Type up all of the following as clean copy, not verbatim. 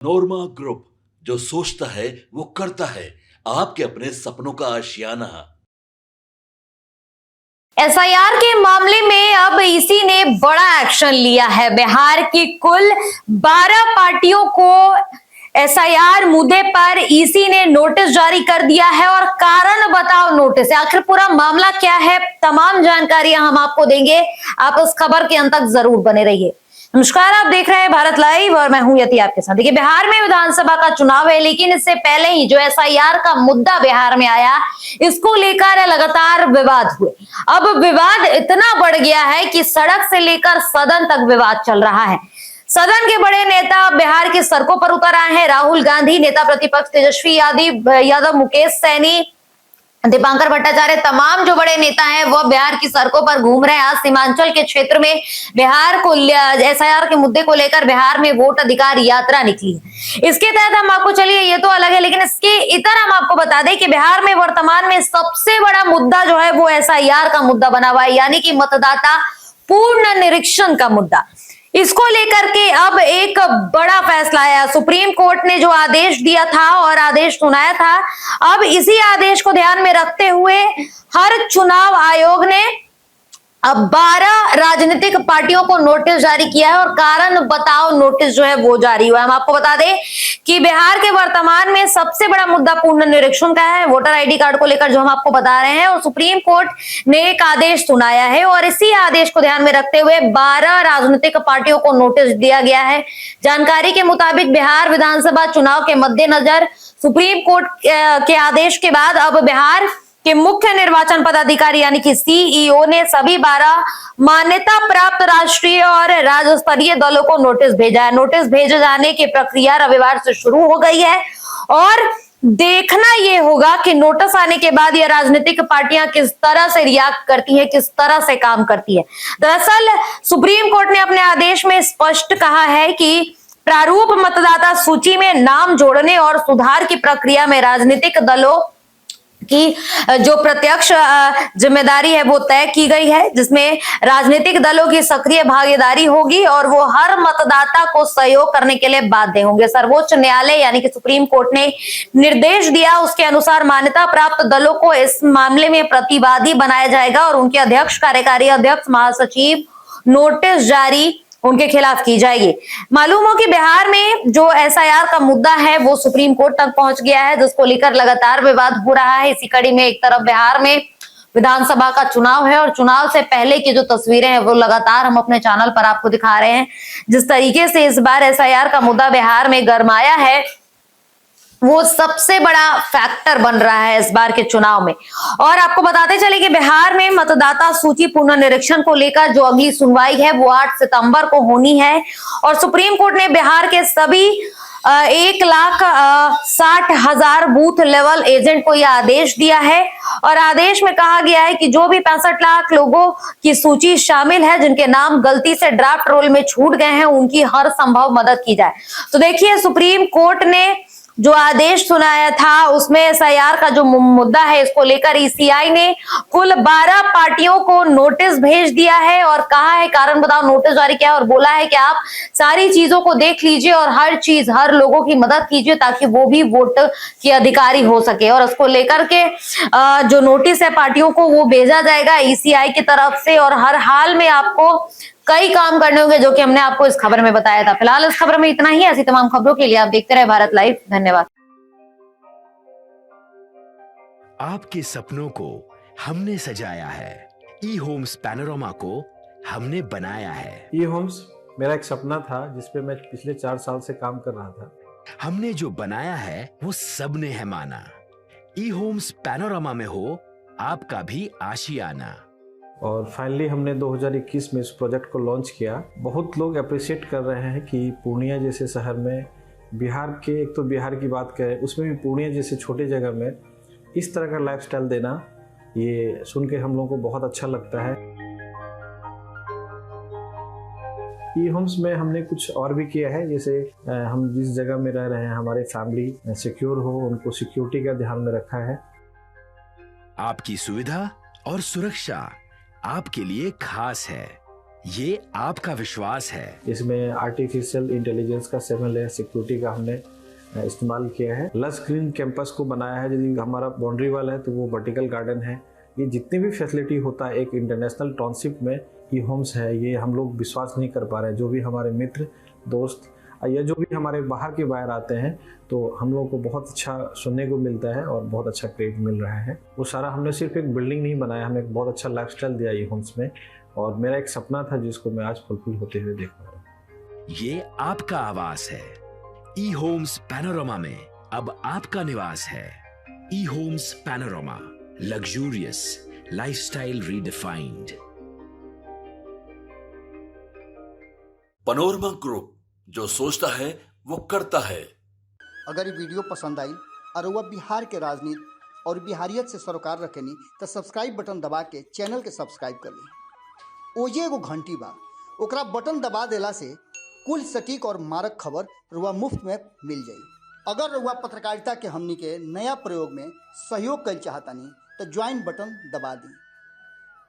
नोरमा group, जो सोचता है वो करता है। आपके अपने सपनों का आशियाना। एसआईआर के मामले में अब ईसी ने बड़ा एक्शन लिया है। बिहार की कुल 12 पार्टियों को एसआईआर मुद्दे पर ईसी ने नोटिस जारी कर दिया है और कारण बताओ नोटिस। आखिर पूरा मामला क्या है, तमाम जानकारियां हम आपको देंगे। आप उस खबर के अंत तक जरूर बने रहिए। नमस्कार, आप देख रहे हैं भारत लाइव और मैं हूं यति आपके साथ। देखिए, बिहार में विधानसभा का चुनाव है, लेकिन इससे पहले ही जो एसआईआर का मुद्दा बिहार में आया, इसको लेकर लगातार विवाद हुए। अब विवाद इतना बढ़ गया है कि सड़क से लेकर सदन तक विवाद चल रहा है। सदन के बड़े नेता बिहार की सड़कों पर उतर आए हैं। राहुल गांधी, नेता प्रतिपक्ष तेजस्वी यादव, मुकेश सहनी, दीपांकर भट्टाचार्य, तमाम जो बड़े नेता हैं वह बिहार की सड़कों पर घूम रहे हैं। आज सीमांचल के क्षेत्र में बिहार को एसआईआर के मुद्दे को लेकर बिहार में वोट अधिकार यात्रा निकली है। इसके तहत हम आपको, चलिए ये तो अलग है, लेकिन इसके इतर हम आपको बता दें कि बिहार में वर्तमान में सबसे बड़ा मुद्दा जो है वो एसआईआर का मुद्दा बना हुआ है, यानी कि मतदाता पूर्ण निरीक्षण का मुद्दा। इसको लेकर के अब एक बड़ा फैसला आया। सुप्रीम कोर्ट ने जो आदेश दिया था और आदेश सुनाया था, अब इसी आदेश को ध्यान में रखते हुए हर चुनाव आयोग ने अब 12 राजनीतिक पार्टियों को नोटिस जारी किया है और कारण बताओ नोटिस जो है वो जारी हुआ है। हम आपको बता दें कि बिहार के वर्तमान में सबसे बड़ा मुद्दा पूर्ण निरीक्षण का है, वोटर आईडी कार्ड को लेकर जो हम आपको बता रहे हैं। और सुप्रीम कोर्ट ने एक आदेश सुनाया है और इसी आदेश को ध्यान में रखते हुए 12 राजनीतिक पार्टियों को नोटिस दिया गया है। जानकारी के मुताबिक बिहार विधानसभा चुनाव के मद्देनजर सुप्रीम कोर्ट के आदेश के बाद अब बिहार के मुख्य निर्वाचन पदाधिकारी यानी कि सीईओ ने सभी 12 मान्यता प्राप्त राष्ट्रीय और राज्य स्तरीय दलों को नोटिस भेजा है। नोटिस भेजे जाने की प्रक्रिया रविवार से शुरू हो गई है और देखना यह होगा कि नोटिस आने के बाद ये राजनीतिक पार्टियां किस तरह से रिएक्ट करती हैं, किस तरह से काम करती है। दरअसल सुप्रीम कोर्ट ने अपने आदेश में स्पष्ट कहा है कि प्रारूप मतदाता सूची में नाम जोड़ने और सुधार की प्रक्रिया में राजनीतिक दलों की जो प्रत्यक्ष जिम्मेदारी है वो तय की गई है, जिसमें राजनीतिक दलों की सक्रिय भागीदारी होगी और वो हर मतदाता को सहयोग करने के लिए बाध्य होंगे। सर्वोच्च न्यायालय यानी कि सुप्रीम कोर्ट ने निर्देश दिया, उसके अनुसार मान्यता प्राप्त दलों को इस मामले में प्रतिवादी बनाया जाएगा और उनके अध्यक्ष, कार्यकारी अध्यक्ष, महासचिव नोटिस जारी उनके खिलाफ की जाएगी। मालूम हो कि बिहार में जो एसआईआर का मुद्दा है वो सुप्रीम कोर्ट तक पहुंच गया है, जिसको लेकर लगातार विवाद हो रहा है। इसी कड़ी में एक तरफ बिहार में विधानसभा का चुनाव है और चुनाव से पहले की जो तस्वीरें हैं वो लगातार हम अपने चैनल पर आपको दिखा रहे हैं। जिस तरीके से इस बार एसआईआर का मुद्दा बिहार में गरमाया है, वो सबसे बड़ा फैक्टर बन रहा है इस बार के चुनाव में। और आपको बताते चले कि बिहार में मतदाता सूची पुनर्निरीक्षण को लेकर जो अगली सुनवाई है वो 8 सितंबर को होनी है और सुप्रीम कोर्ट ने बिहार के सभी 1,60,000 बूथ लेवल एजेंट को यह आदेश दिया है और आदेश में कहा गया है कि जो भी 65 लाख लोगों की सूची शामिल है जिनके नाम गलती से ड्राफ्ट रोल में छूट गए हैं, उनकी हर संभव मदद की जाए। तो देखिए, सुप्रीम कोर्ट ने जो आदेश सुनाया था उसमें एसआईआर का जो मुद्दा है इसको लेकर ईसीआई ने कुल 12 पार्टियों को नोटिस भेज दिया है और कहा है, कारण बताओ नोटिस जारी किया और बोला है कि आप सारी चीजों को देख लीजिए और हर चीज, हर लोगों की मदद कीजिए ताकि वो भी वोट के अधिकारी हो सके। और उसको लेकर के जो नोटिस है पार्टियों को वो भेजा जाएगा ईसीआई की तरफ से और हर हाल में आपको कई काम करने होंगे, जो कि हमने आपको इस खबर में बताया था। फिलहाल इस खबर में इतना ही। ऐसी तमाम खबरों के लिए आप देखते रहे भारत लाइव। धन्यवाद। आपके सपनों को हमने सजाया है, ई होम्स पैनोरमा को हमने बनाया है। ई होम्स मेरा एक सपना था जिसपे मैं पिछले 4 साल से काम कर रहा था। हमने जो बनाया है वो सबने है माना। ई होम्स पैनोरमा में हो आपका भी आशियाना। और फाइनली हमने 2021 में इस प्रोजेक्ट को लॉन्च किया। बहुत लोग अप्रिशिएट कर रहे हैं कि पूर्णिया जैसे शहर में, बिहार के, एक तो बिहार की बात करें उसमें भी पूर्णिया जैसे छोटे जगह में इस तरह का लाइफस्टाइल देना, ये सुन के हम लोगों को बहुत अच्छा लगता है। ई होम्स में हमने कुछ और भी किया है, जैसे हम जिस जगह में रह रहे हैं हमारे फैमिली सिक्योर हो, उनको सिक्योरिटी का ध्यान में रखा है। आपकी सुविधा और सुरक्षा आपके लिए खास है। ये आपका विश्वास है। इसमें आर्टिफिशियल इंटेलिजेंस का 7 लेयर सिक्योरिटी का हमने इस्तेमाल किया है। लस ग्रीन कैंपस को बनाया है। यदि हमारा बाउंड्री वाल है तो वो वर्टिकल गार्डन है। ये जितनी भी फैसिलिटी होता है एक इंटरनेशनल टाउनशिप में ई होम्स है, ये हम लोग विश्वास नहीं कर पा रहे हैं। जो भी हमारे मित्र दोस्त या जो भी हमारे बाहर के बाहर आते हैं तो हम लोगों को बहुत अच्छा सुनने को मिलता है और बहुत अच्छा क्रेडिट मिल रहा है। वो सारा हमने सिर्फ एक बिल्डिंग नहीं बनाया, हमें एक बहुत अच्छा लाइफस्टाइल दिया ई होम्स में, और मेरा एक सपना था जिसको मैं आज फुलफिल होते हुए देख पा रहा हूँ। ये आपका आवास है। ई होम्स पैनोरमा में अब आपका निवास है। E homes Panorama, luxurious lifestyle redefined. Panorama group, जो सोचता है वो करता है। अगर ये वीडियो पसंद आई और वह बिहार के राजनीति और बिहारियत से सरोकार रखेनी तो सब्सक्राइब बटन दबा के चैनल के सब्सक्राइब कर ली। ओजे एगो घंटी बा, ओकरा बटन दबा देला से कुल सटीक और मारक खबर रुआ मुफ्त में मिल जाई। अगर रुआ पत्रकारिता के हमनी के नया प्रयोग में सहयोग कर चाहतानी तो ज्वाइन बटन दबा दी।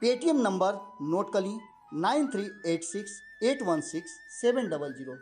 पेटीएम नंबर नोट कर ली 9386 816 700।